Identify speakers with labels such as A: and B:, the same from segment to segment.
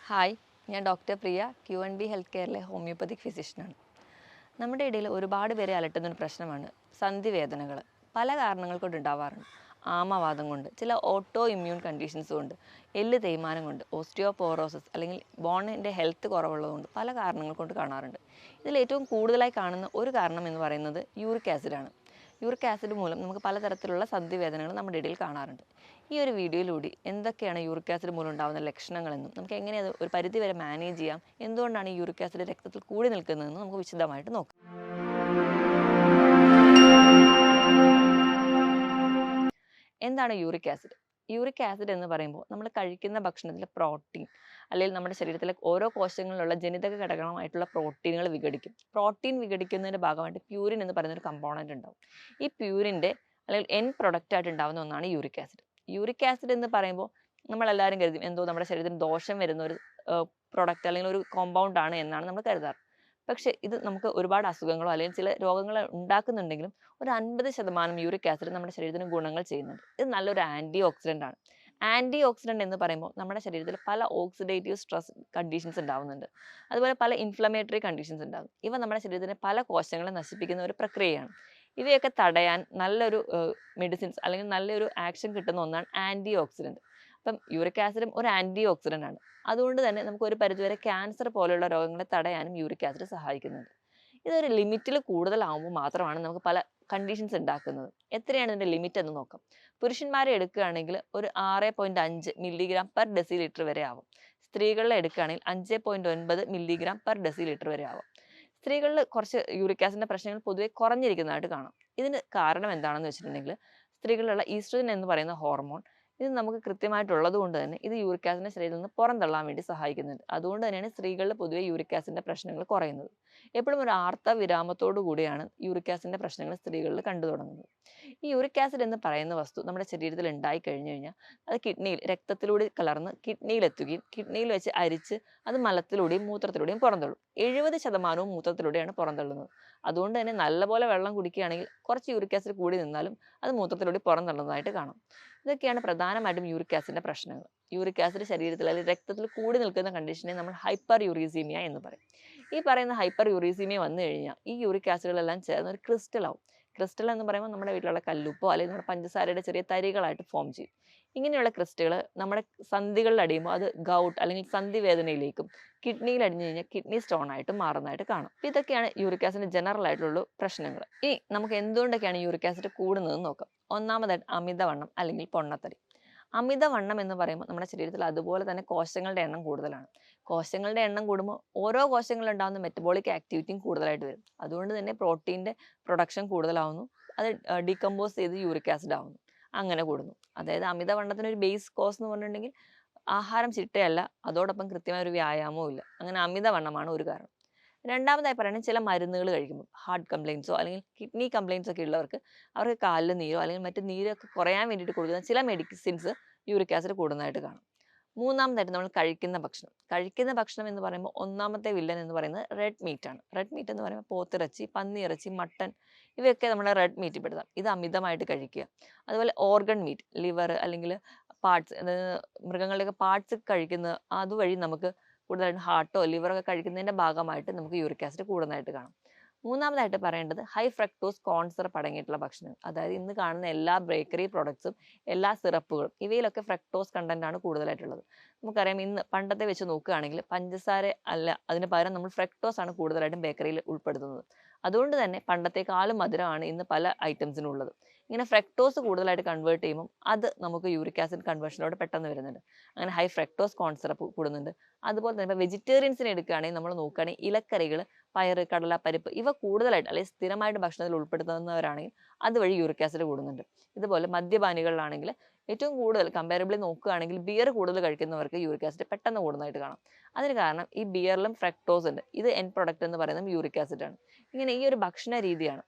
A: Hi, ഞാൻ doctor പ്രിയ Q&B health കെയറിലെ homoeopathic ഫിസിഷ്യനാണ്. നമ്മുടെ ഇടയിൽ ഒരുപാട് പേരെ അലട്ടുന്നൊരു പ്രശ്നമാണ് സന്ധിവേദനകൾ. പല കാരണങ്ങൾ കൊണ്ട് ഉണ്ടാവാറുണ്ട്. ആമവാദം കൊണ്ട്, ചില ഓട്ടോ ഇമ്മ്യൂൺ കണ്ടീഷൻസ് കൊണ്ട്, എല്ല് തേയ്മാനം കൊണ്ട്, ഓസ്റ്റിയോപോറോസിസ് അല്ലെങ്കിൽ ബോണിൻ്റെ ഹെൽത്ത് കുറവുള്ളതുകൊണ്ട് പല കാരണങ്ങൾ കൊണ്ട് കാണാറുണ്ട്. ഇതിൽ ഏറ്റവും കൂടുതലായി കാണുന്ന ഒരു കാരണം എന്ന് പറയുന്നത് യൂറിക് ആസിഡാണ്. യൂറിക് ആസിഡ് മൂലം നമുക്ക് പലതരത്തിലുള്ള സന്ധിവേദനകൾ നമ്മുടെ ഇടയിൽ കാണാറുണ്ട്. ഈ ഒരു വീഡിയോയിലൂടെ എന്തൊക്കെയാണ് യൂറിക് ആസിഡ് മൂലം ഉണ്ടാകുന്ന ലക്ഷണങ്ങളെന്നും നമുക്ക് എങ്ങനെ അത് ഒരു പരിധി വരെ മാനേജ് ചെയ്യാം, എന്തുകൊണ്ടാണ് ഈ യൂറിക് ആസിഡ് രക്തത്തിൽ കൂടി നിൽക്കുന്നതെന്നും നമുക്ക് വിശദമായിട്ട് നോക്കാം. എന്താണ് യൂറിക് ആസിഡ്? യൂറിക് ആസിഡ് എന്ന് പറയുമ്പോൾ നമ്മൾ കഴിക്കുന്ന ഭക്ഷണത്തിലെ പ്രോട്ടീൻ അല്ലെങ്കിൽ നമ്മുടെ ശരീരത്തിലെ ഓരോ കോശങ്ങളിലുള്ള ജനിതക ഘടകമായിട്ടുള്ള പ്രോട്ടീനുകൾ വിഘടിക്കും. പ്രോട്ടീൻ വിഘടിക്കുന്നതിൻ്റെ ഭാഗമായിട്ട് പ്യൂരിൻ എന്ന് പറയുന്ന ഒരു കമ്പോണൻറ്റ് ഉണ്ടാവും. ഈ പ്യൂരിൻ്റെ അല്ലെങ്കിൽ എൻ പ്രൊഡക്റ്റ് ആയിട്ട് ഉണ്ടാകുന്ന ഒന്നാണ് യൂറിക് ആസിഡ്. യൂറിക് ആസിഡ് എന്ന് പറയുമ്പോൾ നമ്മളെല്ലാവരും കരുതും എന്തോ നമ്മുടെ ശരീരത്തിന് ദോഷം വരുന്ന ഒരു പ്രൊഡക്റ്റ് അല്ലെങ്കിൽ ഒരു കോമ്പൗണ്ട് ആണ് എന്നാണ് നമ്മൾ കരുതാറ്. പക്ഷേ ഇത് നമുക്ക് ഒരുപാട് അസുഖങ്ങളോ അല്ലെങ്കിൽ ചില രോഗങ്ങളോ ഉണ്ടാക്കുന്നുണ്ടെങ്കിലും ഒരു 50% യൂറിക് ആസിഡ് നമ്മുടെ ശരീരത്തിന് ഗുണങ്ങൾ ചെയ്യുന്നുണ്ട്. ഇത് നല്ലൊരു ആൻറ്റി ഓക്സിഡൻ്റ് ആണ്. ആൻറ്റി ഓക്സിഡൻ്റ് എന്ന് പറയുമ്പോൾ നമ്മുടെ ശരീരത്തിൽ പല ഓക്സിഡേറ്റീവ് സ്ട്രെസ് കണ്ടീഷൻസ് ഉണ്ടാവുന്നുണ്ട്. അതുപോലെ പല ഇൻഫ്ലമേറ്ററി കണ്ടീഷൻസ് ഉണ്ടാകും. ഇവ നമ്മുടെ ശരീരത്തിലെ പല കോശങ്ങളെ നശിപ്പിക്കുന്ന ഒരു പ്രക്രിയയാണ്. ഇവയൊക്കെ തടയാൻ നല്ലൊരു മെഡിസിൻസ് അല്ലെങ്കിൽ നല്ലൊരു ആക്ഷൻ കിട്ടുന്ന ഒന്നാണ് ആൻറ്റി ഓക്സിഡൻറ്റ്. അപ്പം യൂറിക് ആസിഡും ഒരു ആൻറ്റി ഓക്സിഡൻ്റ് ആണ്. അതുകൊണ്ട് തന്നെ നമുക്ക് ഒരു പരിധിവരെ ക്യാൻസർ പോലെയുള്ള രോഗങ്ങളെ തടയാനും യൂറിക് ആസിഡ് സഹായിക്കുന്നുണ്ട്. ഇതൊരു ലിമിറ്റിൽ കൂടുതലാവുമ്പോൾ മാത്രമാണ് നമുക്ക് പല കണ്ടീഷൻസ് ഉണ്ടാക്കുന്നത്. എത്രയാണ് ഇതിൻ്റെ ലിമിറ്റ് എന്ന് നോക്കാം. പുരുഷന്മാരെ എടുക്കുകയാണെങ്കിൽ ഒരു 6.5 മില്ലിഗ്രാം പെർ ഡെസിലിറ്റർ വരെ ആവും. സ്ത്രീകളിലെ എടുക്കുകയാണെങ്കിൽ 5.9 മില്ലിഗ്രാം പെർ ഡെസിലിറ്റർ വരെ ആവും. സ്ത്രീകളിൽ കുറച്ച് യൂറിക് ആസിഡിൻ്റെ പ്രശ്നങ്ങൾ പൊതുവെ കുറഞ്ഞിരിക്കുന്നതായിട്ട് കാണാം. ഇതിന് കാരണം എന്താണെന്ന് വെച്ചിട്ടുണ്ടെങ്കിൽ സ്ത്രീകളിലുള്ള ഈസ്ട്രജൻ എന്ന് പറയുന്ന ഹോർമോൺ ഇത് നമുക്ക് കൃത്യമായിട്ടുള്ളത് കൊണ്ട് തന്നെ ഇത് യൂറിക് ആസിഡിനെ ശരീരത്തിൽ നിന്ന് പുറന്തള്ളാൻ വേണ്ടി സഹായിക്കുന്നുണ്ട്. അതുകൊണ്ട് തന്നെയാണ് സ്ത്രീകളിൽ പൊതുവെ യൂറിക് ആസിഡിൻ്റെ പ്രശ്നങ്ങൾ കുറയുന്നത്. എപ്പോഴും ഒരു ആർത്ത വിരാമത്തോടു കൂടിയാണ് യൂറിക് ആസിഡിൻ്റെ പ്രശ്നങ്ങൾ സ്ത്രീകളിൽ കണ്ടു തുടങ്ങുന്നത്. ഈ യൂറിക് ആസിഡ് എന്ന് പറയുന്ന വസ്തു നമ്മുടെ ശരീരത്തിൽ ഉണ്ടായി കഴിഞ്ഞു കഴിഞ്ഞാൽ അത് കിഡ്നിയിൽ രക്തത്തിലൂടെ കലർന്ന് കിഡ്നിയിലെത്തുകയും കിഡ്നിയിൽ വെച്ച് അരിച്ച് അത് മലത്തിലൂടെയും മൂത്രത്തിലൂടെയും പുറന്തള്ളും. 70% മൂത്രത്തിലൂടെയാണ് പുറന്തള്ളുന്നത്. അതുകൊണ്ട് തന്നെ നല്ലപോലെ വെള്ളം കുടിക്കുകയാണെങ്കിൽ കുറച്ച് യൂറിക് ആസിഡ് കൂടി നിന്നാലും അത് മൂത്രത്തിലൂടെ പുറന്തള്ളുന്നതായിട്ട് കാണാം. ഇതൊക്കെയാണ് പ്രധാനമായിട്ടും യൂറിക് ആസിഡിൻ്റെ പ്രശ്നങ്ങൾ. യൂറിക് ആസിഡ് ശരീരത്തിൽ അല്ലെങ്കിൽ രക്തത്തിൽ കൂടി നിൽക്കുന്ന കണ്ടീഷനെ നമ്മൾ ഹൈപ്പർ യൂറീസീമിയ എന്ന് പറയും. ഈ പറയുന്ന ഹൈപ്പർ യൂറീസീമിയ വന്നു കഴിഞ്ഞാൽ ഈ യൂറിക് ആസിഡുകളെല്ലാം ചേർന്ന് ഒരു ക്രിസ്റ്റൽ ആവും. ക്രിസ്റ്റൽ എന്ന് പറയുമ്പോൾ നമ്മുടെ വീട്ടിലുള്ള കല്ലുപ്പോ അല്ലെങ്കിൽ നമ്മുടെ പഞ്ചസാരയുടെ ചെറിയ തരികളായിട്ട് ഫോം ചെയ്യും. ഇങ്ങനെയുള്ള ക്രിസ്റ്റലുകൾ നമ്മുടെ സന്ധികളിൽ അടിയുമ്പോൾ അത് ഗൗട്ട് അല്ലെങ്കിൽ സന്ധി വേദനയിലേക്കും കിഡ്നിയിൽ അടിഞ്ഞു കഴിഞ്ഞാൽ കിഡ്നി സ്റ്റോൺ ആയിട്ട് മാറുന്നതായിട്ട് കാണാം. ഇതൊക്കെയാണ് യൂറിക് ആസിഡിന്റെ ജനറൽ ആയിട്ടുള്ള പ്രശ്നങ്ങൾ. ഇനി നമുക്ക് എന്തുകൊണ്ടൊക്കെയാണ് യൂറിക് ആസിഡ് കൂടുന്നതെന്ന് നോക്കാം. ഒന്നാമതായിട്ട് അമിതവണ്ണം അല്ലെങ്കിൽ പൊണ്ണത്തടി. അമിതവണ്ണം എന്ന് പറയുമ്പോൾ നമ്മുടെ ശരീരത്തിൽ അതുപോലെ തന്നെ കോശങ്ങളുടെ എണ്ണം കൂടുതലാണ്. കോശങ്ങളുടെ എണ്ണം കൂടുമ്പോൾ ഓരോ കോശങ്ങളിലുണ്ടാകുന്ന മെറ്റബോളിക് ആക്ടിവിറ്റിയും കൂടുതലായിട്ട് വരും. അതുകൊണ്ട് തന്നെ പ്രോട്ടീൻ്റെ പ്രൊഡക്ഷൻ കൂടുതലാവുന്നു. അത് ഡീകമ്പോസ് ചെയ്ത് യൂറിക് ആസിഡ് ആവുന്നു. അങ്ങനെ കൂടുന്നു. അതായത് അമിതവണ്ണത്തിന് ഒരു ബേസ് കോസ് എന്ന് പറഞ്ഞിട്ടുണ്ടെങ്കിൽ ആഹാരം ചിട്ടയല്ല, അതോടൊപ്പം കൃത്യമായ ഒരു വ്യായാമവും ഇല്ല. അങ്ങനെ അമിതവണ്ണമാണ് ഒരു കാരണം. രണ്ടാമതായി പറയുന്നത് ചില മരുന്നുകൾ കഴിക്കുമ്പോൾ ഹാർട്ട് കംപ്ലയിൻസോ അല്ലെങ്കിൽ കിഡ്നി കംപ്ലയിൻസോ ഒക്കെ ഉള്ളവർക്ക് അവർക്ക് കാലിൽ നീരോ അല്ലെങ്കിൽ മറ്റു നീരൊക്കെ കുറയാൻ വേണ്ടിയിട്ട് കൊടുക്കുന്ന ചില മെഡിസിൻസ് യൂറിക് ആസിഡ് കൂടുന്നതായിട്ട് കാണും. മൂന്നാമതായിട്ട് നമ്മൾ കഴിക്കുന്ന ഭക്ഷണം എന്ന് പറയുമ്പോൾ ഒന്നാമത്തെ വില്ലൻ എന്ന് പറയുന്നത് റെഡ് മീറ്റ് ആണ്. റെഡ് മീറ്റ് എന്ന് പറയുമ്പോൾ പോത്തിറച്ചി, പന്നിയിറച്ചി, മട്ടൻ ഇവയൊക്കെ നമ്മൾ റെഡ് മീറ്റ് പെടുത്താം. ഇത് അമിതമായിട്ട് കഴിക്കുക. അതുപോലെ ഓർഗൺ മീറ്റ്, ലിവർ അല്ലെങ്കിൽ പാർട്സ്, മൃഗങ്ങളുടെയൊക്കെ പാർട്സ് കഴിക്കുന്ന അതുവഴി നമുക്ക് കൂടുതലായിട്ട് ഹാർട്ടോ ലിവറൊക്കെ കഴിക്കുന്നതിൻ്റെ ഭാഗമായിട്ട് നമുക്ക് യൂറിക് ആസിഡ് കൂടുന്നതായിട്ട് കാണാം. മൂന്നാമതായിട്ട് പറയേണ്ടത് ഹൈ ഫ്രക്ടോസ് കോൺ സിറപ്പ് അടങ്ങിയിട്ടുള്ള ഭക്ഷണം. അതായത് ഇന്ന് കാണുന്ന എല്ലാ ബേക്കറി പ്രോഡക്ട്സും എല്ലാ സിറപ്പുകളും ഇവയിലൊക്കെ ഫ്രക്ടോസ് കണ്ടന്റ് ആണ് കൂടുതലായിട്ടുള്ളത്. നമുക്കറിയാം ഇന്ന് പണ്ടത്തെ വെച്ച് നോക്കുകയാണെങ്കിൽ പഞ്ചസാര അല്ല, അതിന് പകരം നമ്മൾ ഫ്രക്ടോസ് ആണ് കൂടുതലായിട്ടും ബേക്കറിയിൽ ഉൾപ്പെടുത്തുന്നത്. അതുകൊണ്ട് തന്നെ പണ്ടത്തെക്കാളും മധുരമാണ് ഇന്ന് പല ഐറ്റംസിനും ഉള്ളത്. ഇങ്ങനെ ഫ്രക്ടോസ് കൂടുതലായിട്ട് കൺവേർട്ട് ചെയ്യുമ്പോൾ അത് നമുക്ക് യൂറിക് ആസിഡ് കൺവേർഷനോട് പെട്ടെന്ന് വരുന്നുണ്ട്. അങ്ങനെ ഹൈ ഫ്രക്ടോസ് കോൺ സിറപ്പ് കൂടുന്നുണ്ട്. അതുപോലെ തന്നെ ഇപ്പോൾ വെജിറ്റേറിയൻസിനെ എടുക്കുകയാണെങ്കിൽ നമ്മൾ നോക്കുകയാണെങ്കിൽ ഇലക്കറികൾ, പയറ്, കടല, പരിപ്പ് ഇവ കൂടുതലായിട്ട് അല്ലെങ്കിൽ സ്ഥിരമായിട്ട് ഭക്ഷണത്തിൽ ഉൾപ്പെടുത്തുന്നവരാണെങ്കിൽ അതുവഴി യൂറിക് ആസിഡ് കൂടുന്നുണ്ട്. ഇതുപോലെ മദ്യപാനികളിലാണെങ്കിൽ ഏറ്റവും കൂടുതൽ കമ്പാരബിളി നോക്കുകയാണെങ്കിൽ ബിയർ കൂടുതൽ കഴിക്കുന്നവർക്ക് യൂറിക് ആസിഡ് പെട്ടെന്ന് കൂടുന്നതായിട്ട് കാണാം. അതിന് കാരണം ഈ ബിയറിലും ഫ്രക്ടോസ് ഉണ്ട്. ഇത് എൻ പ്രൊഡക്റ്റ് എന്ന് പറയുന്നത് യൂറിക് ആസിഡ് ആണ്. ഇങ്ങനെ ഈ ഒരു ഭക്ഷണ രീതിയാണ്.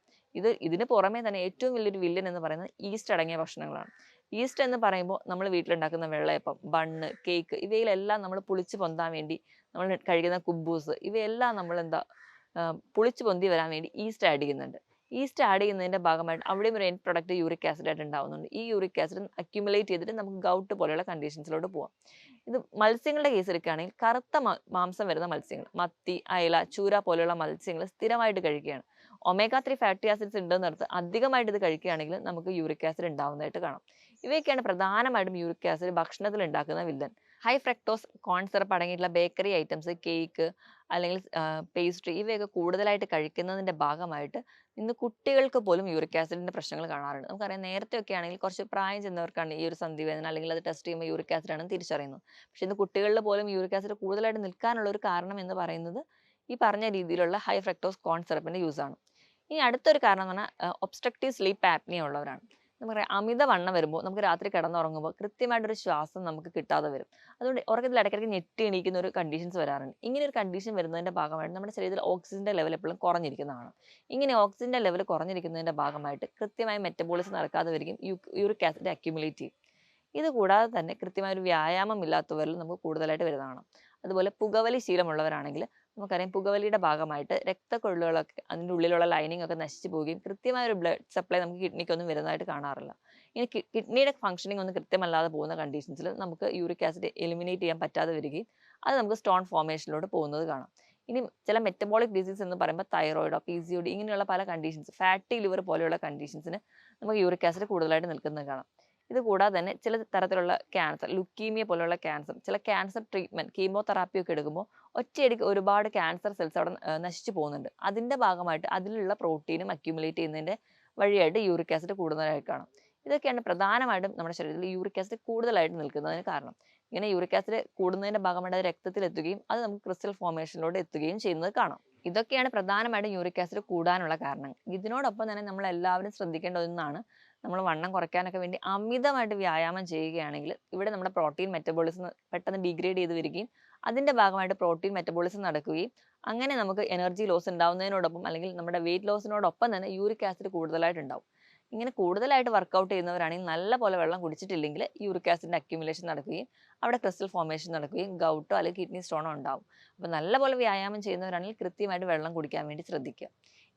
A: ഇതിന് പുറമെ തന്നെ ഏറ്റവും വലിയൊരു വില്ലൻ എന്ന് പറയുന്നത് ഈസ്റ്റ് അടങ്ങിയ ഭക്ഷണങ്ങളാണ്. ഈസ്റ്റ് എന്ന് പറയുമ്പോൾ നമ്മൾ വീട്ടിലുണ്ടാക്കുന്ന വെള്ളയപ്പം, ബണ്ണ്, കേക്ക് ഇവയിലെല്ലാം നമ്മൾ പുളിച്ച് പൊന്താൻ വേണ്ടി നമ്മൾ കഴിക്കുന്ന കുബൂസ് ഇവയെല്ലാം നമ്മൾ പുളിച്ച് പൊന്തി വരാൻ വേണ്ടി ഈസ്റ്റ് ആഡ് ചെയ്യുന്നുണ്ട്. ഈസ്റ്റ് ആഡ് ചെയ്യുന്നതിൻ്റെ ഭാഗമായിട്ട് അവിടെയും ഒരു എൻഡ് പ്രൊഡക്റ്റ് യൂറിക് ആസിഡ് ആയിട്ട് ഉണ്ടാവുന്നുണ്ട്. ഈ യൂറിക് ആസിഡ് അക്യുമുലേറ്റ് ചെയ്തിട്ട് നമുക്ക് ഗൗട്ട് പോലെയുള്ള കണ്ടീഷൻസിലോട്ട് പോകാം. ഇത് മത്സ്യങ്ങളുടെ കേസ് എടുക്കുകയാണെങ്കിൽ കറുത്ത മാംസം വരുന്ന മത്സ്യങ്ങൾ, മത്തി, അയല, ചൂര പോലെയുള്ള മത്സ്യങ്ങൾ സ്ഥിരമായിട്ട് കഴിക്കുകയാണ്. ഒമേഗ 3 ഫാറ്റി ആസിഡ്സ് ഉണ്ടെന്നർത്ഥം അധികമായിട്ട് ഇത് കഴിക്കുകയാണെങ്കിൽ നമുക്ക് യൂറിക് ആസിഡ് ഉണ്ടാവുന്നതായിട്ട് കാണാം. ഇവയൊക്കെയാണ് പ്രധാനമായിട്ടും യൂറിക് ആസിഡ് ഭക്ഷണത്തിൽ ഉണ്ടാക്കുന്ന villain. High fructose corn syrup അടങ്ങിയിട്ടുള്ള ബേക്കറി ഐറ്റംസ്, കേക്ക് അല്ലെങ്കിൽ പേസ്ട്രി ഇവയൊക്കെ കൂടുതലായിട്ട് കഴിക്കുന്നതിൻ്റെ ഭാഗമായിട്ട് ഇന്ന് കുട്ടികൾക്ക് പോലും യൂറിക് ആസിഡിൻ്റെ പ്രശ്നങ്ങൾ കാണാറുണ്ട്. നമുക്കറിയാം നേരത്തെ ഒക്കെ ആണെങ്കിൽ കുറച്ച് പ്രായം ചെന്നവർക്കാണ് ഈ ഒരു സന്ധിവേദന അല്ലെങ്കിൽ അത് ടെസ്റ്റ് ചെയ്യുമ്പോൾ യൂറിക് ആസിഡ് ആണെന്ന് തിരിച്ചറിയുന്നത്. പക്ഷേ ഇന്ന് കുട്ടികളിൽ പോലും യൂറിക് ആസിഡ് കൂടുതലായിട്ട് നിൽക്കാനുള്ള ഒരു കാരണം എന്ന് പറയുന്നത് ഈ പറഞ്ഞ രീതിയിലുള്ള ഹൈ ഫ്രക്ടോസ് കോൺ സിറപ്പിൻ്റെ യൂസാണ്. ഇനി അടുത്തൊരു കാരണം എന്ന് പറഞ്ഞാൽ ഒബ്സ്ട്രക്റ്റീവ് സ്ലീപ്പ് ആപ്നിയ ഉള്ളവരാണ്. നമുക്കറിയാം അമിതവണ്ണം വരുമ്പോൾ നമുക്ക് രാത്രി കിടന്നുറങ്ങുമ്പോൾ കൃത്യമായിട്ടൊരു ശ്വാസം നമുക്ക് കിട്ടാതെ വരും. അതുകൊണ്ട് ഉറക്കത്തിൽ ഇടയ്ക്കിടയ്ക്ക് ഞെട്ടി എണീക്കുന്ന ഒരു കണ്ടീഷൻസ് വരാറുണ്ട്. ഇങ്ങനെ ഒരു കണ്ടീഷൻ വരുന്നതിൻ്റെ ഭാഗമായിട്ട് നമ്മുടെ ശരീരത്തിൽ ഓക്സിജൻ്റെ ലെവൽ എപ്പോഴും കുറഞ്ഞിരിക്കുന്നതാണ്. ഇങ്ങനെ ഓക്സിജൻ്റെ ലെവൽ കുറഞ്ഞിരിക്കുന്നതിൻ്റെ ഭാഗമായിട്ട് കൃത്യമായ മെറ്റബോളിസം നടക്കാതെ വരികയും യൂറിക് ആസിഡ് അക്യുമുലേറ്റ് ചെയ്യും. ഇത് കൂടാതെ തന്നെ കൃത്യമായ ഒരു വ്യായാമം ഇല്ലാത്തവരിൽ നമുക്ക് കൂടുതലായിട്ട് വരുന്നതാണ്. അതുപോലെ പുകവലി ശീലമുള്ളവരാണെങ്കിൽ നമുക്കറിയാം പുകവലിയുടെ ഭാഗമായിട്ട് രക്തക്കൊഴലുകളൊക്കെ അതിൻ്റെ ഉള്ളിലുള്ള ലൈനിങ് ഒക്കെ നശിച്ചു പോവുകയും കൃത്യമായ ഒരു ബ്ലഡ് സപ്ലൈ നമുക്ക് കിഡ്നിക്കൊന്നും വരുന്നതായിട്ട് കാണാറില്ല. ഇനി കിഡ്നിയുടെ ഫംഗ്ഷനിങ് ഒന്നും കൃത്യമല്ലാതെ പോകുന്ന കണ്ടീഷൻസിൽ നമുക്ക് യൂറിക് ആസിഡ് എലിമിനേറ്റ് ചെയ്യാൻ പറ്റാതെ വരികയും അത് നമുക്ക് സ്റ്റോൺ ഫോർമേഷനിലോട്ട് പോകുന്നത് കാണാം. ഇനി ചില മെറ്റബോളിക് ഡിസീസ് എന്ന് പറയുമ്പോൾ തൈറോയിഡോ PCOD ഇങ്ങനെയുള്ള പല കണ്ടീഷൻസ്, ഫാറ്റി ലിവർ പോലെയുള്ള കണ്ടീഷൻസിന് നമുക്ക് യൂറിക് ആസിഡ് കൂടുതലായിട്ട് നിൽക്കുന്നത് കാണാം. ഇത് കൂടാതെ തന്നെ ചില തരത്തിലുള്ള ക്യാൻസർ, ലുക്കീമിയ പോലുള്ള ക്യാൻസർ, ചില ക്യാൻസർ ട്രീറ്റ്മെൻറ്റ് കീമോതെറാപ്പി ഒക്കെ എടുക്കുമ്പോൾ ഒറ്റയടിക്ക് ഒരുപാട് ക്യാൻസർ സെൽസ് അവിടെ നശിച്ചു പോകുന്നുണ്ട്. അതിൻ്റെ ഭാഗമായിട്ട് അതിലുള്ള പ്രോട്ടീനും അക്യുമുലേറ്റ് ചെയ്യുന്നതിൻ്റെ വഴിയായിട്ട് യൂറിക് ആസിഡ് കൂടുതലായിട്ട് കാണാം. ഇതൊക്കെയാണ് പ്രധാനമായിട്ടും നമ്മുടെ ശരീരത്തിൽ യൂറിക് ആസിഡ് കൂടുതലായിട്ട് നിൽക്കുന്നതിന് കാരണം. ഇങ്ങനെ യൂറിക് ആസിഡ് കൂടുന്നതിൻ്റെ ഭാഗമായിട്ട് അത് രക്തത്തിൽ എത്തുകയും അത് നമുക്ക് ക്രിസ്റ്റൽ ഫോർമേഷനിലൂടെ എത്തുകയും ചെയ്യുന്നത് കാണാം. ഇതൊക്കെയാണ് പ്രധാനമായിട്ടും യൂറിക് ആസിഡ് കൂടാനുള്ള കാരണം. ഇതിനോടൊപ്പം തന്നെ നമ്മൾ എല്ലാവരും ശ്രദ്ധിക്കേണ്ട ഒന്നാണ്, നമ്മൾ വണ്ണം കുറയ്ക്കാനൊക്കെ വേണ്ടി അമിതമായിട്ട് വ്യായാമം ചെയ്യുകയാണെങ്കിൽ ഇവിടെ നമ്മുടെ പ്രോട്ടീൻ മെറ്റബോളിസം പെട്ടെന്ന് ഡിഗ്രേഡ് ചെയ്ത് വരികയും അതിൻ്റെ ഭാഗമായിട്ട് പ്രോട്ടീൻ മെറ്റബോളിസം നടക്കുകയും അങ്ങനെ നമുക്ക് എനർജി ലോസ് ഉണ്ടാവുന്നതിനോടൊപ്പം അല്ലെങ്കിൽ നമ്മുടെ വെയിറ്റ് ലോസിനോടൊപ്പം തന്നെ യൂറിക് ആസിഡ് കൂടുതലായിട്ട് ഉണ്ടാവും. ഇങ്ങനെ കൂടുതലായിട്ട് വർക്കൗട്ട് ചെയ്യുന്നവരാണെങ്കിൽ നല്ല പോലെ വെള്ളം കുടിച്ചിട്ടില്ലെങ്കിൽ യൂറിക് ആസിഡിൻ്റെ അക്യുമുലേഷൻ നടക്കുകയും അവിടെ ക്രിസ്റ്റൽ ഫോർമേഷൻ നടക്കുകയും ഗൗട്ടോ അല്ലെങ്കിൽ കിഡ്നി സ്റ്റോണോ ഉണ്ടാവും. അപ്പോൾ നല്ല പോലെ വ്യായാമം ചെയ്യുന്നവരാണെങ്കിൽ കൃത്യമായിട്ട് വെള്ളം കുടിക്കാൻ വേണ്ടി ശ്രദ്ധിക്കുക.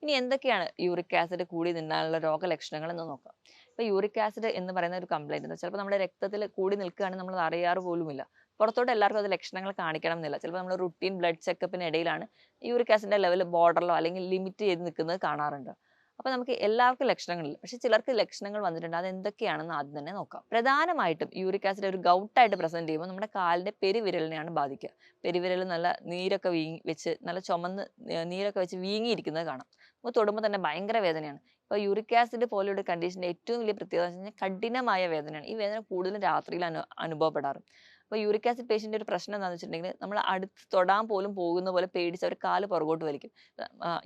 A: ഇനി എന്തൊക്കെയാണ് യൂറിക് ആസിഡ് കൂടി നിന്നാലുള്ള രോഗലക്ഷണങ്ങൾ എന്ന് നോക്കാം. ഇപ്പോൾ യൂറിക് ആസിഡ് എന്ന് പറയുന്ന ഒരു കംപ്ലൈൻറ്റ് ചിലപ്പോൾ നമ്മുടെ രക്തത്തിൽ കൂടി നിൽക്കുകയാണെങ്കിൽ നമ്മൾ അറിയാറ് പോലുമില്ല. പുറത്തോട്ട് എല്ലാവർക്കും അത് ലക്ഷണങ്ങൾ കാണിക്കണം എന്നില്ല. ചിലപ്പോൾ നമ്മൾ റുട്ടീൻ ബ്ലഡ് ചെക്കപ്പിനിടയിലാണ് യൂറിക് ആസിഡിൻ്റെ ലെവൽ ബോർഡറിലോ അല്ലെങ്കിൽ ലിമിറ്റ് ചെയ്ത് നിൽക്കുന്നത് കാണാറുണ്ട്. അപ്പോൾ നമുക്ക് എല്ലാവർക്കും ലക്ഷണങ്ങളില്ല, പക്ഷേ ചിലർക്ക് ലക്ഷണങ്ങൾ വന്നിട്ടുണ്ട്. അത് എന്തൊക്കെയാണെന്ന് ആദ്യം തന്നെ നോക്കാം. പ്രധാനമായിട്ടും യൂറിക് ആസിഡ് ഒരു ഗൗട്ടായിട്ട് പ്രസന്റ് ചെയ്യുമ്പോൾ നമ്മുടെ കാലിൻ്റെ പെരുവിരലിനെയാണ് ബാധിക്കുക. പെരുവിരൽ നല്ല നീരൊക്കെ നല്ല ചുമന്ന് നീരൊക്കെ വെച്ച് വീങ്ങിയിരിക്കുന്നത് കാണാം. നമുക്ക് തൊടുമ്പോൾ തന്നെ ഭയങ്കര വേദനയാണ്. ഇപ്പോൾ യൂറിക് ആസിഡ് പോലെയുള്ള കണ്ടീഷൻ്റെ ഏറ്റവും വലിയ പ്രത്യേകത എന്ന് വെച്ച് കഴിഞ്ഞാൽ കഠിനമായ വേദനയാണ്. ഈ വേദന കൂടുതലും രാത്രിയിൽ അനുഭവപ്പെടാറ്. അപ്പോൾ യൂറിക് ആസിഡ് പേഷ്യൻ്റെ ഒരു പ്രശ്നം എന്താണെന്ന് വെച്ചിട്ടുണ്ടെങ്കിൽ നമ്മൾ അടുത്ത് തൊടാൻ പോലും പോകുന്ന പോലെ പേടിച്ച് അവർ കാല് പുറകോട്ട് വലിക്കും.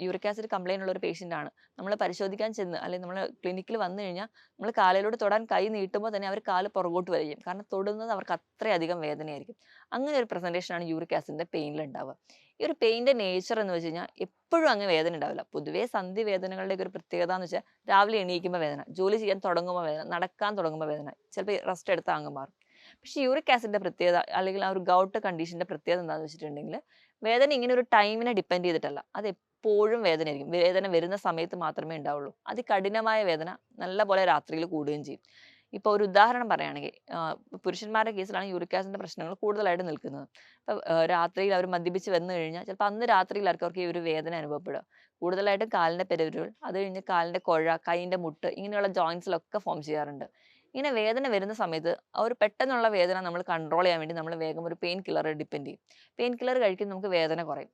A: യൂറിക് ആസിഡ് കംപ്ലൈൻ്റ് ഉള്ള ഒരു പേഷ്യൻ്റ് ആണ്. നമ്മൾ പരിശോധിക്കാൻ ചെന്ന് അല്ലെങ്കിൽ നമ്മൾ ക്ലിനിക്കിൽ വന്നു കഴിഞ്ഞാൽ നമ്മൾ കാലിലോട്ട് തൊടാൻ കൈ നീട്ടുമ്പോൾ തന്നെ അവർ കാല് പുറകോട്ട് വലിക്കും. കാരണം തൊടുന്നത് അവർക്ക് അത്രയധികം വേദനയായിരിക്കും. അങ്ങനെ ഒരു പ്രസൻറ്റേഷനാണ് യൂറിക് ആസിഡിൻ്റെ പെയിനിൽ ഉണ്ടാവുക. ഈ ഒരു പെയിൻ്റെ നേച്ചർ എന്ന് വെച്ച് കഴിഞ്ഞാൽ എപ്പോഴും അങ്ങ് വേദന ഉണ്ടാവില്ല. പൊതുവേ സന്ധി വേദനകളുടെ ഒരു പ്രത്യേകത എന്ന് വെച്ചാൽ രാവിലെ എണീക്കുമ്പോൾ വേദന, ജോലി ചെയ്യാൻ തുടങ്ങുമ്പോൾ വേദന, നടക്കാൻ തുടങ്ങുമ്പോൾ വേദന, ചിലപ്പോൾ റെസ്റ്റ് എടുത്താൽ അങ്ങ് മാറും. പക്ഷേ യൂറിക് ആസിഡിൻ്റെ പ്രത്യേകത അല്ലെങ്കിൽ ആ ഒരു ഗൗട്ട് കണ്ടീഷൻ്റെ പ്രത്യേകത എന്താണെന്ന് വെച്ചിട്ടുണ്ടെങ്കിൽ വേദന ഇങ്ങനെ ഒരു ടൈമിനെ ഡിപ്പെൻഡ് ചെയ്തിട്ടല്ല, അത് എപ്പോഴും വേദനയായിരിക്കും. വേദന വരുന്ന സമയത്ത് മാത്രമേ ഉണ്ടാവുള്ളൂ. അതികഠിനമായ വേദന നല്ല പോലെ രാത്രിയിൽ കൂടുകയും ചെയ്യും. ഇപ്പോൾ ഒരു ഉദാഹരണം പറയുകയാണെങ്കിൽ പുരുഷന്മാരുടെ കേസിലാണ് യൂറിക് ആസിഡിൻ്റെ പ്രശ്നങ്ങൾ കൂടുതലായിട്ട് നിൽക്കുന്നത്. ഇപ്പോൾ രാത്രിയിൽ അവർ മദ്യപിച്ച് വന്നു കഴിഞ്ഞാൽ ചിലപ്പോൾ അന്ന് രാത്രിയിലായിരിക്കും അവർക്ക് ഈ ഒരു വേദന അനുഭവപ്പെടുക. കൂടുതലായിട്ടും കാലിൻ്റെ പെരുവിരൽ, അത് കഴിഞ്ഞ് കാലിൻ്റെ കുഴ, കൈയിൻ്റെ മുട്ട് ഇങ്ങനെയുള്ള ജോയിൻസിലൊക്കെ ഫോം ചെയ്യാറുണ്ട്. ഇങ്ങനെ വേദന വരുന്ന സമയത്ത് ആ ഒരു പെട്ടെന്നുള്ള വേദന നമ്മൾ കൺട്രോൾ ചെയ്യാൻ വേണ്ടി നമ്മൾ വേഗം ഒരു പെയിൻ കില്ലർ ഡിപ്പെൻഡ് ചെയ്യും. പെയിൻ കില്ലർ കഴിക്കുമ്പോൾ നമുക്ക് വേദന കുറയും.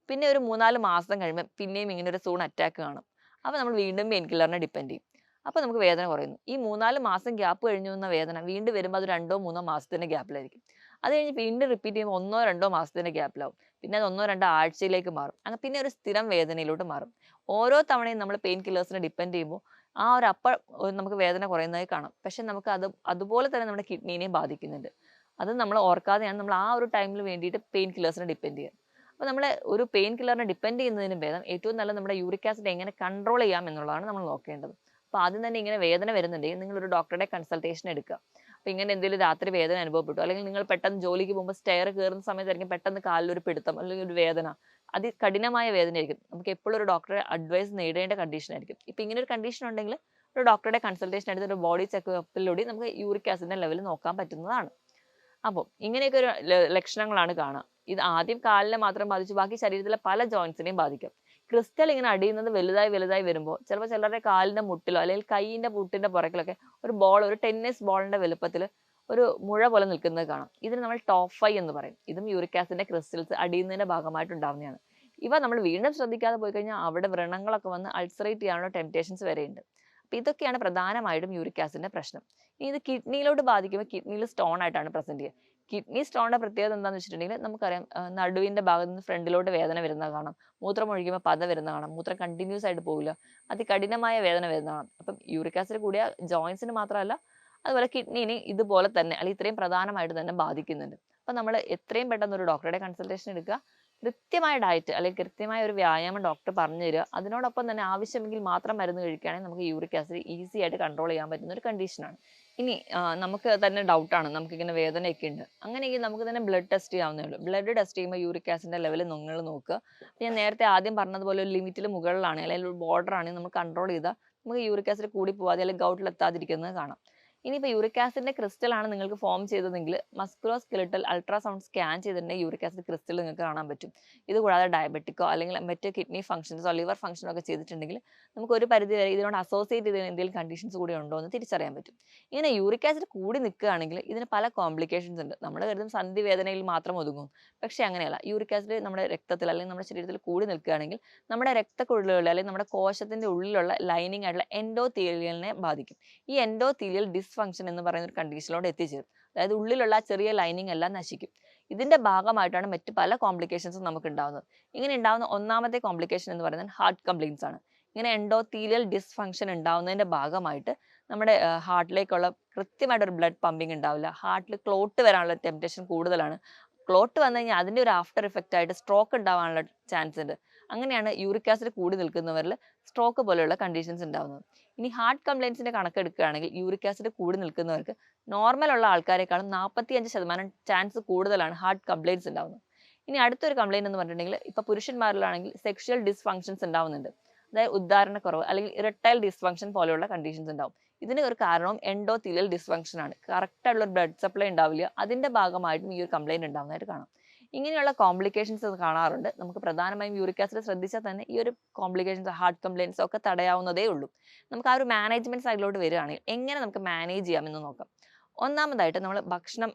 A: പിന്നെ ഒരു 3-4 മാസം കഴിയുമ്പോൾ പിന്നെയും ഇങ്ങനെ ഒരു സൂൺ അറ്റാക്ക് കാണും. അപ്പോൾ നമ്മൾ വീണ്ടും പെയിൻ കില്ലറിനെ ഡിപ്പെൻഡ് ചെയ്യും. അപ്പോൾ നമുക്ക് വേദന കുറയുന്നു. ഈ 3-4 മാസം ഗ്യാപ്പ് കഴിഞ്ഞു വന്ന വേദന വീണ്ടും വരുമ്പോൾ അത് 2-3 മാസത്തിൻ്റെ ഗ്യാപ്പിലായിരിക്കും. അത് കഴിഞ്ഞ് വീണ്ടും റിപ്പീറ്റ് ചെയ്യുമ്പോൾ 1-2 മാസത്തിൻ്റെ ഗ്യാപ്പിലാവും. പിന്നെ അത് 1-2 ആഴ്ചയിലേക്ക് മാറും. അങ്ങനെ പിന്നെ ഒരു സ്ഥിരം വേദനയിലോട്ട് മാറും. ഓരോ തവണയും നമ്മൾ പെയിൻ കില്ലേഴ്സിനെ ഡിപ്പെൻഡ് ചെയ്യുമ്പോൾ ആ ഒരു നമുക്ക് വേദന കുറയുന്നതായി കാണാം. പക്ഷെ നമുക്ക് അതുപോലെ തന്നെ നമ്മുടെ കിഡ്നീനെയും ബാധിക്കുന്നുണ്ട്. അത് നമ്മൾ ഓർക്കാതെയാണ് നമ്മൾ ആ ഒരു ടൈമിൽ വേണ്ടിയിട്ട് പെയിൻ കില്ലേഴ്സിനെ ഡിപ്പെൻഡ് ചെയ്യുക. അപ്പോൾ നമ്മൾ ഒരു പെയിൻ കില്ലറിനെ ഡിപ്പെൻഡ് ചെയ്യുന്നതിന് ഭേദം ഏറ്റവും നല്ല നമ്മുടെ യൂറിക് ആസിഡ് എങ്ങനെ കൺട്രോൾ ചെയ്യാം എന്നുള്ളതാണ് നമ്മൾ നോക്കേണ്ടത്. അപ്പോൾ ആദ്യം തന്നെ ഇങ്ങനെ വേദന വരുന്നുണ്ടെങ്കിൽ നിങ്ങളൊരു ഡോക്ടറുടെ കൺസൾട്ടേഷൻ എടുക്കുക. അപ്പോൾ ഇങ്ങനെ എന്തെങ്കിലും രാത്രി വേദന അനുഭവപ്പെട്ടു, അല്ലെങ്കിൽ നിങ്ങൾ പെട്ടെന്ന് ജോലിക്ക് പോകുമ്പോൾ സ്റ്റെയർ കയറുന്ന സമയത്തായിരിക്കും പെട്ടെന്ന് കാലിലൊരു പിടുത്തം അല്ലെങ്കിൽ ഒരു വേദന, അതികഠിനമായ വേദനയായിരിക്കും. നമുക്ക് എപ്പോഴും ഒരു ഡോക്ടറെ അഡ്വൈസ് നേടേണ്ട കണ്ടീഷൻ ആയിരിക്കും. ഇപ്പം ഇങ്ങനെ ഒരു കണ്ടീഷൻ ഉണ്ടെങ്കിൽ ഒരു ഡോക്ടറുടെ കൺസൾട്ടേഷൻ എടുത്ത് ഒരു ബോഡി ചെക്കപ്പിലൂടെ നമുക്ക് യൂറിക് ആസിഡിന്റെ ലെവൽ നോക്കാൻ പറ്റുന്നതാണ്. അപ്പോൾ ഇങ്ങനെയൊക്കെ ഒരു ലക്ഷണങ്ങളാണ് കാണുക. ഇത് ആദ്യം കാലിനെ മാത്രം ബാധിച്ചു ബാക്കി ശരീരത്തിലെ പല ജോയിന്റ്സിനെയും ബാധിക്കും. ക്രിസ്റ്റൽ ഇങ്ങനെ അടിയുന്നത് വലുതായി വരുമ്പോൾ ചിലപ്പോൾ ചിലരുടെ കാലിന്റെ മുട്ടിലോ അല്ലെങ്കിൽ കൈയിന്റെ മുട്ടിന്റെ പുറകിലൊക്കെ ഒരു ടെന്നീസ് ബോളിന്റെ വലുപ്പത്തിൽ ഒരു മുഴ പോലെ നിൽക്കുന്നത് കാണാം. ഇതിന് നമ്മൾ ടോഫൈ എന്ന് പറയും. ഇതും യൂറിക് ആസിഡിന്റെ ക്രിസ്റ്റൽസ് അടിയുന്നതിന്റെ ഭാഗമായിട്ട് ഉണ്ടാവുന്നതാണ്. ഇവ നമ്മൾ വീണ്ടും ശ്രദ്ധിക്കാതെ പോയി കഴിഞ്ഞാൽ അവിടെ വ്രണങ്ങളൊക്കെ വന്ന് അൾസറേറ്റ് ചെയ്യാനുള്ള ടെംപ്റ്റേഷൻസ് വരെയുണ്ട്. അപ്പം ഇതൊക്കെയാണ് പ്രധാനമായിട്ടും യൂറിക് ആസിഡിന്റെ പ്രശ്നം. ഇനി ഇത് കിഡ്നിയിലോട്ട് ബാധിക്കുമ്പോൾ കിഡ്നിയിൽ സ്റ്റോൺ ആയിട്ടാണ് പ്രസന്റ് ചെയ്യുക. കിഡ്നി സ്റ്റോണിന്റെ പ്രത്യേകത എന്താണെന്ന് വെച്ചിട്ടുണ്ടെങ്കിൽ നമുക്കറിയാം, നടുവിന്റെ ഭാഗത്ത് നിന്ന് ഫ്രണ്ടിലോട്ട് വേദന വരുന്നത് കാണാം. മൂത്രം ഒഴിക്കുമ്പോൾ പത വരുന്നത് കാണാം. മൂത്രം കണ്ടിന്യൂസ് ആയിട്ട് പോകില്ല. അതികഠിനമായ വേദന വരുന്നത് കാണാം. അപ്പം യൂറിക് ആസിഡ് കൂടിയ ജോയിന്റ്സിന് മാത്രമല്ല, അതുപോലെ കിഡ്നിനെ ഇതുപോലെ തന്നെ അല്ലെങ്കിൽ ഇത്രയും പ്രധാനമായിട്ട് തന്നെ ബാധിക്കുന്നുണ്ട്. അപ്പം നമ്മൾ എത്രയും പെട്ടെന്ന് ഒരു ഡോക്ടറുടെ കൺസൾട്ടേഷൻ എടുക്കുക. കൃത്യമായ ഡയറ്റ് അല്ലെങ്കിൽ കൃത്യമായ ഒരു വ്യായാമം ഡോക്ടർ പറഞ്ഞു തരിക. അതിനോടൊപ്പം തന്നെ ആവശ്യമെങ്കിൽ മാത്രം മരുന്ന് കഴിക്കുകയാണെങ്കിൽ നമുക്ക് യൂറിക് ആസിഡ് ഈസി ആയിട്ട് കൺട്രോൾ ചെയ്യാൻ പറ്റുന്ന ഒരു കണ്ടീഷനാണ്. ഇനി നമുക്ക് തന്നെ ഡൗട്ടാണ്, നമുക്കിങ്ങനെ വേദനയൊക്കെ ഉണ്ട്, അങ്ങനെയെങ്കിൽ നമുക്ക് തന്നെ ബ്ലഡ് ടെസ്റ്റ് ചെയ്യാവുന്നേ ഉള്ളൂ. ബ്ലഡ് ടെസ്റ്റ് ചെയ്യുമ്പോൾ യൂറിക് ആസിഡിന്റെ ലെവൽ നിങ്ങൾ നോക്കുക. ഞാൻ നേരത്തെ ആദ്യം പറഞ്ഞതുപോലെ ഒരു ലിമിറ്റിൽ മുകളിലാണ് അല്ലെങ്കിൽ ഒരു ബോർഡർ ആണെങ്കിൽ നമ്മൾ കൺട്രോൾ ചെയ്താൽ നമുക്ക് യൂറിക് ആസിഡ് കൂടി പോവാതെ അല്ലെങ്കിൽ ഗൗട്ടിൽ എത്താതിരിക്കുന്നത് കാണാം. ഇനിയിപ്പോൾ യൂറിക് ആസിഡിന്റെ ക്രിസ്റ്റൽ ആണ് നിങ്ങൾക്ക് ഫോം ചെയ്തതെങ്കിൽ മസ്കുലോ സ്കെലിറ്റൽ അൾട്രാസൗണ്ട് സ്കാൻ ചെയ്തിട്ടുണ്ടെങ്കിൽ യൂറിക് ആസിഡ് ക്രിസ്റ്റൽ നിങ്ങൾക്ക് കാണാൻ പറ്റും. ഇത് കൂടാതെ ഡയബറ്റിക്കോ അല്ലെങ്കിൽ മറ്റ് കിഡ്നി ഫംഗ്ഷൻസോ ലിവർ ഫംഗ്ഷനോ ഒക്കെ ചെയ്തിട്ടുണ്ടെങ്കിൽ നമുക്ക് ഒരു പരിധി വരെ ഇതിനോട് അസോസിയേറ്റ് ചെയ്ത എന്തെങ്കിലും കണ്ടീഷൻസ് കൂടി ഉണ്ടോ എന്ന് തിരിച്ചറിയാൻ പറ്റും. ഇങ്ങനെ യൂറിക് ആസിഡ് കൂടി നിൽക്കുകയാണെങ്കിൽ ഇതിന് പല കോംപ്ലിക്കേഷൻസ് ഉണ്ട്. നമ്മൾ കരുതും സന്ധി വേദനയിൽ മാത്രം ഒതുങ്ങും, പക്ഷേ അങ്ങനെയല്ല. യൂറിക് ആസിഡ് നമ്മുടെ രക്തത്തിൽ അല്ലെങ്കിൽ നമ്മുടെ ശരീരത്തിൽ കൂടി നിൽക്കുകയാണെങ്കിൽ നമ്മുടെ രക്തക്കുഴലുകളിൽ അല്ലെങ്കിൽ നമ്മുടെ കോശത്തിന്റെ ഉള്ളിലുള്ള ലൈനിങ് ആയിട്ടുള്ള എൻഡോതീലിയലിനെ ബാധിക്കും. ഈ എൻഡോതീലിയൽ ഡിസ്ഫങ്ഷൻ എന്ന് പറയുന്ന ഒരു കണ്ടീഷനിലോട് എത്തിച്ചേരും. അതായത് ഉള്ളിലുള്ള ചെറിയ ലൈനിങ് എല്ലാം നശിക്കും. ഇതിന്റെ ഭാഗമായിട്ടാണ് മറ്റ് പല കോംപ്ലിക്കേഷൻസും നമുക്ക് ഉണ്ടാവുന്നത്. ഇങ്ങനെ ഉണ്ടാവുന്ന ഒന്നാമത്തെ കോംപ്ലിക്കേഷൻ എന്ന് പറയുന്നത് ഹാർട്ട് കംപ്ലയിൻസ് ആണ്. ഇങ്ങനെ എൻഡോതീലിയൽ ഡിസ്ഫങ്ഷൻ ഉണ്ടാവുന്നതിന്റെ ഭാഗമായിട്ട് നമ്മുടെ ഹാർട്ടിലേക്കുള്ള കൃത്യമായിട്ടൊരു ബ്ലഡ് പമ്പിങ് ഉണ്ടാവില്ല. ഹാർട്ടിൽ ക്ലോട്ട് വരാനുള്ള ടെംപ്റ്റേഷൻ കൂടുതലാണ്. ക്ലോട്ട് വന്നു കഴിഞ്ഞാൽ അതിന്റെ ഒരു ആഫ്റ്റർ ഇഫക്റ്റ് ആയിട്ട് സ്ട്രോക്ക് ഉണ്ടാവാനുള്ള ചാൻസ് ഉണ്ട്. അങ്ങനെയാണ് യൂറിക് ആസിഡ് കൂടി നിൽക്കുന്നവരിൽ സ്ട്രോക്ക് പോലെയുള്ള കണ്ടീഷൻസ് ഉണ്ടാവുന്നത്. ഇനി ഹാർട്ട് കംപ്ലയിൻസിന്റെ കണക്കെടുക്കുകയാണെങ്കിൽ യൂറിക് ആസിഡ് കൂടി നിൽക്കുന്നവർക്ക് നോർമൽ ഉള്ള ആൾക്കാരെക്കാളും 45% ചാൻസ് കൂടുതലാണ് ഹാർട്ട് കംപ്ലയിൻസ് ഉണ്ടാവുന്നത്. ഇനി അടുത്തൊരു കംപ്ലയിന്റ് എന്ന് പറഞ്ഞിട്ടുണ്ടെങ്കിൽ ഇപ്പൊ പുരുഷന്മാരിലാണെങ്കിൽ സെക്ഷൽ ഡിസ്ഫങ്ഷൻസ് ഉണ്ടാവുന്നുണ്ട്. അതായത് ഉദ്ധാരണക്കുറവ് അല്ലെങ്കിൽ ഇറക്ടൈൽ ഡിസ്ഫങ്ഷൻ പോലെയുള്ള കണ്ടീഷൻസ് ഉണ്ടാവും. ഇതിന് ഒരു കാരണവും എൻഡോതീലിയൽ ഡിസ്ഫങ്ഷൻ ആണ്. കറക്റ്റ് ആയിട്ടുള്ള ബ്ലഡ് സപ്ലൈ ഉണ്ടാവില്ല. അതിന്റെ ഭാഗമായിട്ടും ഈ ഒരു കംപ്ലയിന്റ് ഉണ്ടാവുന്നതായിട്ട് കാണാം. ഇങ്ങനെയുള്ള കോംപ്ലിക്കേഷൻസ് കാണാറുണ്ട്. നമുക്ക് പ്രധാനമായും യൂറിക് ആസിഡ് ശ്രദ്ധിച്ചാൽ തന്നെ ഈ ഒരു കോംപ്ലിക്കേഷൻസ് ഹാർട്ട് കംപ്ലയിൻസ് ഒക്കെ തടയാവുന്നതേ ഉള്ളൂ. നമുക്ക് ആ ഒരു മാനേജ്മെന്റ് സൈഡിലോട്ട് വരികയാണെങ്കിൽ എങ്ങനെ നമുക്ക് മാനേജ് ചെയ്യാമെന്ന് നോക്കാം. ഒന്നാമതായിട്ട് നമ്മൾ ഭക്ഷണം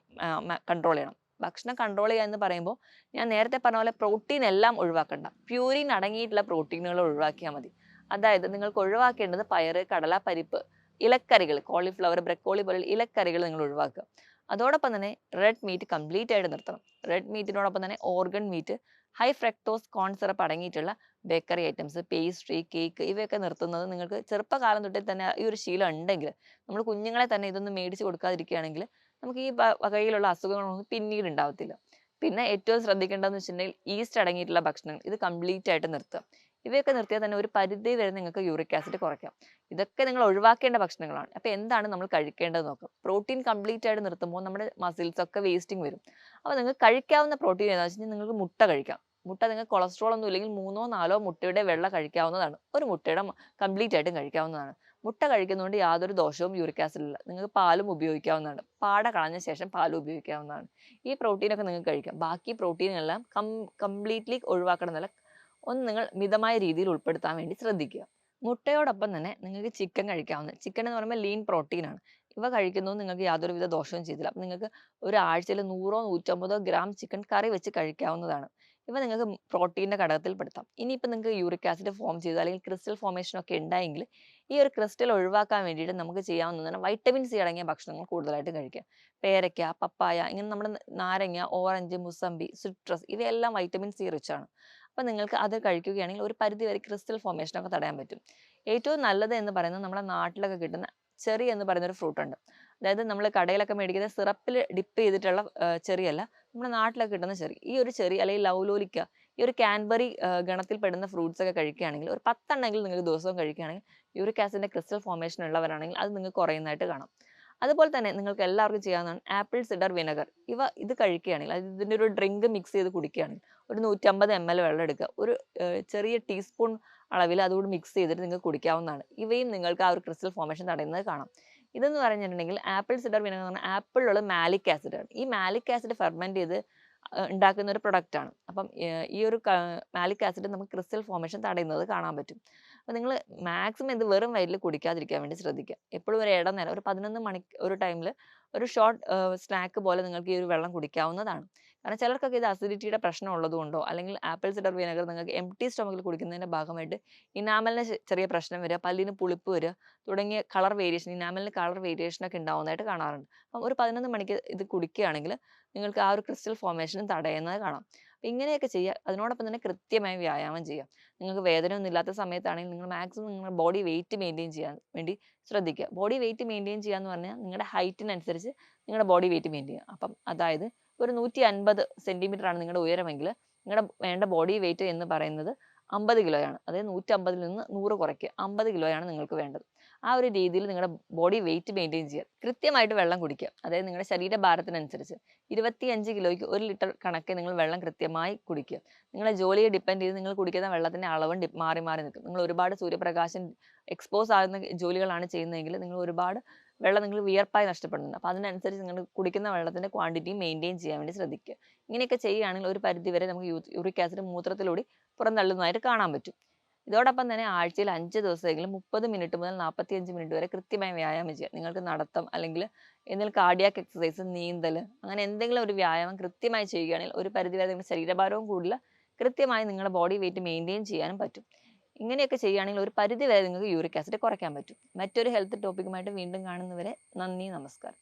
A: കൺട്രോൾ ചെയ്യണം. ഭക്ഷണം കൺട്രോൾ ചെയ്യുക എന്ന് പറയുമ്പോൾ ഞാൻ നേരത്തെ പറഞ്ഞ പോലെ പ്രോട്ടീൻ എല്ലാം ഒഴിവാക്കണ്ട. പ്യൂരിൻ അടങ്ങിയിട്ടുള്ള പ്രോട്ടീനുകൾ ഒഴിവാക്കിയാൽ മതി. അതായത് നിങ്ങൾക്ക് ഒഴിവാക്കേണ്ടത് പയറ്, കടല, പരിപ്പ്, ഇലക്കറികൾ, കോളിഫ്ലവർ, ബ്രക്കോളി പോലുള്ള ഇലക്കറികൾ നിങ്ങൾ ഒഴിവാക്കുക. അതോടൊപ്പം തന്നെ റെഡ് മീറ്റ് കംപ്ലീറ്റ് ആയിട്ട് നിർത്തണം. റെഡ് മീറ്റിനോടൊപ്പം തന്നെ organ meat, high fructose corn syrup അടങ്ങിയിട്ടുള്ള ബേക്കറി ഐറ്റംസ്, പേസ്ട്രി, കേക്ക് ഇവയൊക്കെ നിർത്തുന്നത് നിങ്ങൾക്ക് ചെറുപ്പകാലം തൊട്ടേ തന്നെ ഈ ഒരു ശീലം ഉണ്ടെങ്കിൽ, നമ്മൾ കുഞ്ഞുങ്ങളെ തന്നെ ഇതൊന്നും മേടിച്ച് കൊടുക്കാതിരിക്കുകയാണെങ്കിൽ നമുക്ക് ഈ വകയിലുള്ള അസുഖങ്ങളൊന്നും പിന്നീട് ഉണ്ടാവത്തില്ല. പിന്നെ ഏറ്റവും ശ്രദ്ധിക്കേണ്ടതെന്ന് വെച്ചിട്ടുണ്ടെങ്കിൽ ഈസ്റ്റ് അടങ്ങിയിട്ടുള്ള ഭക്ഷണങ്ങൾ ഇത് കംപ്ലീറ്റ് ആയിട്ട് നിർത്തുക. ഇവയൊക്കെ നിർത്തിയാൽ തന്നെ ഒരു പരിധി വരെ നിങ്ങൾക്ക് യൂറിക് ആസിഡ് കുറയ്ക്കാം. ഇതൊക്കെ നിങ്ങൾ ഒഴിവാക്കേണ്ട ഭക്ഷണങ്ങളാണ്. അപ്പോൾ എന്താണ് നമ്മൾ കഴിക്കേണ്ടത് നോക്കാം. പ്രോട്ടീൻ കംപ്ലീറ്റ് ആയിട്ട് നിർത്തുമ്പോൾ നമ്മുടെ മസിൽസ് ഒക്കെ വേസ്റ്റിംഗ് വരും. അപ്പോൾ നിങ്ങൾക്ക് കഴിക്കാവുന്ന പ്രോട്ടീൻ ഏതാണെന്ന് വെച്ച് കഴിഞ്ഞാൽ നിങ്ങൾക്ക് മുട്ട കഴിക്കാം. മുട്ട നിങ്ങൾക്ക് കൊളസ്ട്രോൾ ഒന്നും ഇല്ലെങ്കിൽ 3-4 മുട്ടയുടെ വെള്ള കഴിക്കാവുന്നതാണ്. ഒരു മുട്ടയുടെ കംപ്ലീറ്റ് ആയിട്ടും കഴിക്കാവുന്നതാണ്. മുട്ട കഴിക്കുന്നതുകൊണ്ട് യാതൊരു ദോഷവും യൂറിക് ആസിഡില്ല. നിങ്ങൾക്ക് പാലും ഉപയോഗിക്കാവുന്നതാണ്. പാട കളഞ്ഞ ശേഷം പാലും ഉപയോഗിക്കാവുന്നതാണ്. ഈ പ്രോട്ടീനൊക്കെ നിങ്ങൾക്ക് കഴിക്കാം. ബാക്കി പ്രോട്ടീനെല്ലാം കംപ്ലീറ്റ്ലി ഒഴിവാക്കണമെന്നല്ല, ഒന്ന് നിങ്ങൾ മിതമായ രീതിയിൽ ഉൾപ്പെടുത്താൻ വേണ്ടി ശ്രദ്ധിക്കുക. മുട്ടയോടൊപ്പം തന്നെ നിങ്ങൾക്ക് ചിക്കൻ കഴിക്കാവുന്നത്. ചിക്കൻ എന്ന് പറയുമ്പോൾ ലീൻ പ്രോട്ടീനാണ്. ഇവ കഴിക്കുന്നത് നിങ്ങൾക്ക് യാതൊരുവിധ ദോഷവും ചെയ്തില്ല. അപ്പം നിങ്ങൾക്ക് ഒരു ആഴ്ചയിൽ 100-150 ഗ്രാം ചിക്കൻ കറി വെച്ച് കഴിക്കാവുന്നതാണ്. ഇവ നിങ്ങൾക്ക് പ്രോട്ടീൻ്റെ ഘടകത്തിൽ പെടുത്താം. ഇനിയിപ്പോൾ നിങ്ങൾക്ക് യൂറിക് ആസിഡ് ഫോം ചെയ്ത് അല്ലെങ്കിൽ ക്രിസ്റ്റൽ ഫോർമേഷൻ ഒക്കെ ഉണ്ടായെങ്കിൽ ഈ ഒരു ക്രിസ്റ്റൽ ഒഴിവാക്കാൻ വേണ്ടിയിട്ട് നമുക്ക് ചെയ്യാവുന്നതാണ് വൈറ്റമിൻ സി അടങ്ങിയ ഭക്ഷണങ്ങൾ കൂടുതലായിട്ട് കഴിക്കുക. പേരയ്ക്ക, പപ്പായ, ഇങ്ങനെ നമ്മുടെ നാരങ്ങ, ഓറഞ്ച്, മുസമ്പി, സിട്രസ് ഇവയെല്ലാം വൈറ്റമിൻ സി റിച്ച് ആണ്. അപ്പോൾ നിങ്ങൾക്ക് അത് കഴിക്കുകയാണെങ്കിൽ ഒരു പരിധി വരെ ക്രിസ്റ്റൽ ഫോർമേഷനൊക്കെ തടയാൻ പറ്റും. ഏറ്റവും നല്ലത് എന്ന് പറയുന്നത് നമ്മുടെ നാട്ടിലൊക്കെ കിട്ടുന്ന ചെറി എന്ന് പറയുന്ന ഒരു ഫ്രൂട്ട് ഉണ്ട്. അതായത് നമ്മൾ കടയിലൊക്കെ മേടിക്കുന്ന സിറപ്പിൽ ഡിപ്പ് ചെയ്തിട്ടുള്ള ചെറിയല്ല, നമ്മുടെ നാട്ടിലൊക്കെ കിട്ടുന്ന ചെറി. ഈ ഒരു ചെറി അല്ലെങ്കിൽ ലൗലോലിക്ക, ഈ ഒരു കാൻബറി ഗണത്തിൽ പെടുന്ന ഫ്രൂട്ട്സ് ഒക്കെ കഴിക്കുകയാണെങ്കിൽ ഒരു 10 എണ്ണമെങ്കിലും നിങ്ങൾക്ക് ദിവസവും കഴിക്കുകയാണെങ്കിൽ യൂറിക് ആസിഡിന്റെ ക്രിസ്റ്റൽ ഫോർമേഷൻ ഉള്ളവരാണെങ്കിൽ അത് നിങ്ങൾക്ക് കുറയുന്നതായിട്ട് കാണാം. അതുപോലെ തന്നെ നിങ്ങൾക്ക് എല്ലാവർക്കും ചെയ്യാവുന്നതാണ് ആപ്പിൾ സിഡർ വിനെഗർ. ഇത് കഴിക്കുകയാണെങ്കിൽ, അതായത് ഇതിൻ്റെ ഒരു ഡ്രിങ്ക് മിക്സ് ചെയ്ത് കുടിക്കുകയാണെങ്കിൽ, ഒരു 150 ml വെള്ളം എടുക്കുക. ഒരു ചെറിയ ടീസ്പൂൺ അളവിൽ അതുകൂടി മിക്സ് ചെയ്തിട്ട് നിങ്ങൾക്ക് കുടിക്കാവുന്നതാണ്. ഇവയും നിങ്ങൾക്ക് ആ ഒരു ക്രിസ്റ്റൽ ഫോർമേഷൻ തടയുന്നത് കാണാം. ഇതെന്ന് പറഞ്ഞിട്ടുണ്ടെങ്കിൽ ആപ്പിൾ സിഡർ വിനെഗർ എന്ന് പറഞ്ഞാൽ ആപ്പിളിലുള്ള മാലിക് ആസിഡ് ആണ്. ഈ മാലിക് ആസിഡ് ഫെർമെൻറ്റ് ചെയ്ത് ഉണ്ടാക്കുന്ന ഒരു പ്രൊഡക്റ്റ് ആണ്. അപ്പം ഈ ഒരു മാലിക് ആസിഡ് നമുക്ക് ക്രിസ്റ്റൽ ഫോർമേഷൻ തടയുന്നത് കാണാൻ പറ്റും. അപ്പോൾ നിങ്ങൾ മാക്സിമം ഇത് വെറും വയറ്റിൽ കുടിക്കാതിരിക്കാൻ വേണ്ടി ശ്രദ്ധിക്കുക. എപ്പോഴും ഒരു ഇടനേരം ഒരു 11 മണിക്ക് ഒരു ടൈമിൽ ഒരു ഷോർട്ട് സ്നാക്ക് പോലെ നിങ്ങൾക്ക് ഈ ഒരു വെള്ളം കുടിക്കാവുന്നതാണ്. കാരണം ചിലർക്കൊക്കെ ഇത് അസിഡിറ്റിയുടെ പ്രശ്നം ഉള്ളതുകൊണ്ടോ അല്ലെങ്കിൽ ആപ്പിൾ സിഡർ വിനെഗർ നിങ്ങൾക്ക് എംപ്റ്റി സ്റ്റൊമക്കിൽ കുടിക്കുന്നതിൻ്റെ ഭാഗമായിട്ട് ഇനാമലിന് ചെറിയ പ്രശ്നം വരിക, പല്ലിന് പുളിപ്പ് വരിക തുടങ്ങിയ കളർ വേരിയേഷൻ, ഇനാമലിന് കളർ വേരിയേഷൻ ഒക്കെ ഉണ്ടാവുന്നതായിട്ട് കാണാറുണ്ട്. അപ്പം ഒരു 11 മണിക്ക് ഇത് കുടിക്കുകയാണെങ്കിൽ നിങ്ങൾക്ക് ആ ഒരു ക്രിസ്റ്റൽ ഫോർമേഷനും തടയുന്നത് കാണാം. അപ്പം ഇങ്ങനെയൊക്കെ ചെയ്യുക. അതിനോടൊപ്പം തന്നെ കൃത്യമായി വ്യായാമം ചെയ്യുക. നിങ്ങൾക്ക് വേദനയൊന്നും ഇല്ലാത്ത സമയത്താണെങ്കിൽ നിങ്ങൾ മാക്സിമം നിങ്ങളുടെ ബോഡി വെയിറ്റ് മെയിൻറ്റെയിൻ ചെയ്യാൻ വേണ്ടി ശ്രദ്ധിക്കുക. ബോഡി വെയിറ്റ് മെയിൻറ്റെയിൻ ചെയ്യുക എന്ന് പറഞ്ഞാൽ നിങ്ങളുടെ ഹൈറ്റിനനുസരിച്ച് നിങ്ങളുടെ ബോഡി വെയിറ്റ് മെയിൻറ്റെയിൻ ചെയ്യുക. അപ്പം അതായത് ഒരു 150 സെൻറ്റിമീറ്റർ ആണ് നിങ്ങളുടെ ഉയരമെങ്കിൽ നിങ്ങളുടെ വേണ്ട ബോഡി വെയിറ്റ് എന്ന് പറയുന്നത് 50 കിലോയാണ്. അതായത് 150 നിന്ന് 100 കുറയ്ക്കുക. 50 കിലോയാണ് നിങ്ങൾക്ക് വേണ്ടത്. ആ ഒരു രീതിയിൽ നിങ്ങളുടെ ബോഡി വെയിറ്റ് മെയിൻറ്റെയിൻ ചെയ്യുക. കൃത്യമായിട്ട് വെള്ളം കുടിക്കുക. അതായത് നിങ്ങളുടെ ശരീരഭാരത്തിനനുസരിച്ച് 25 കിലോയ്ക്ക് 1 ലിറ്റർ കണക്കെ നിങ്ങൾ വെള്ളം കൃത്യമായി കുടിക്കുക. നിങ്ങളുടെ ജോലിയെ ഡിപ്പെൻഡ് ചെയ്ത് നിങ്ങൾ കുടിക്കുന്ന വെള്ളത്തിൻ്റെ അളവും മാറി മാറി നിൽക്കും. നിങ്ങൾ ഒരുപാട് സൂര്യപ്രകാശം എക്സ്പോസ് ആകുന്ന ജോലികളാണ് ചെയ്യുന്നതെങ്കിൽ നിങ്ങൾ ഒരുപാട് വെള്ളം നിങ്ങൾ വിയർപ്പായി നഷ്ടപ്പെടുന്നുണ്ട്. അപ്പോൾ അതിനനുസരിച്ച് നിങ്ങൾ കുടിക്കുന്ന വെള്ളത്തിൻ്റെ ക്വാണ്ടിറ്റി മെയിൻറ്റെയിൻ ചെയ്യാൻ വേണ്ടി ശ്രദ്ധിക്കുക. ഇങ്ങനെയൊക്കെ ചെയ്യുകയാണെങ്കിൽ ഒരു പരിധിവരെ നമുക്ക് യൂറിക് ആസിഡ് മൂത്രത്തിലൂടെ പുറന്തള്ളുന്നതായിട്ട് കാണാൻ പറ്റും. ഇതോടൊപ്പം തന്നെ ആഴ്ചയിൽ 5 ദിവസമെങ്കിലും 30 മിനിറ്റ് മുതൽ 45 മിനിറ്റ് വരെ കൃത്യമായി വ്യായാമം ചെയ്യുക. നിങ്ങൾക്ക് നടത്തം അല്ലെങ്കിൽ എന്തെങ്കിലും കാർഡിയാക് എക്സസൈസ്, നീന്തൽ, അങ്ങനെ എന്തെങ്കിലും ഒരു വ്യായാമം കൃത്യമായി ചെയ്യുകയാണെങ്കിൽ ഒരു പരിധിവരെ നിങ്ങളുടെ ശരീരഭാരവും കൂടില്ല, കൃത്യമായി നിങ്ങളുടെ ബോഡി വെയിറ്റ് മെയിൻറ്റെയിൻ ചെയ്യാനും പറ്റും. ഇങ്ങനെയൊക്കെ ചെയ്യുകയാണെങ്കിൽ ഒരു പരിധിവരെ നിങ്ങൾക്ക് യൂറിക് ആസിഡ് കുറയ്ക്കാൻ പറ്റും. മറ്റൊരു ഹെൽത്ത് ടോപ്പിക്കുമായിട്ട് വീണ്ടും കാണുന്നവരെ നന്ദി, നമസ്കാരം.